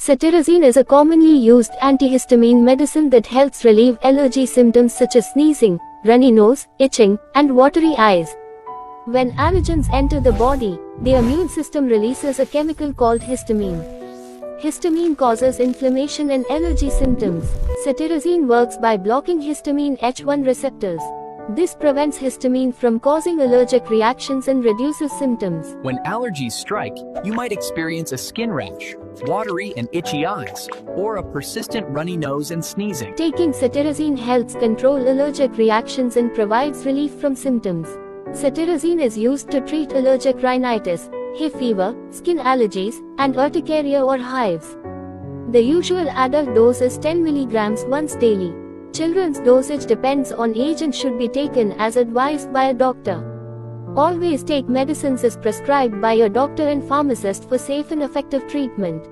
Cetirizine is a commonly used antihistamine medicine that helps relieve allergy symptoms such as sneezing, runny nose, itching, and watery eyes. When allergens enter the body, the immune system releases a chemical called histamine. Histamine causes inflammation and allergy symptoms. Cetirizine works by blocking histamine H1 receptors. This prevents histamine from causing allergic reactions and reduces symptoms. When allergies strike, you might experience a skin rash, watery and itchy eyes, or a persistent runny nose and sneezing. Taking cetirizine helps control allergic reactions and provides relief from symptoms. Cetirizine is used to treat allergic rhinitis, hay fever, skin allergies, and urticaria or hives. The usual adult dose is 10 mg once daily. Children's dosage depends on age and should be taken as advised by a doctor. Always take medicines as prescribed by your doctor and pharmacist for safe and effective treatment.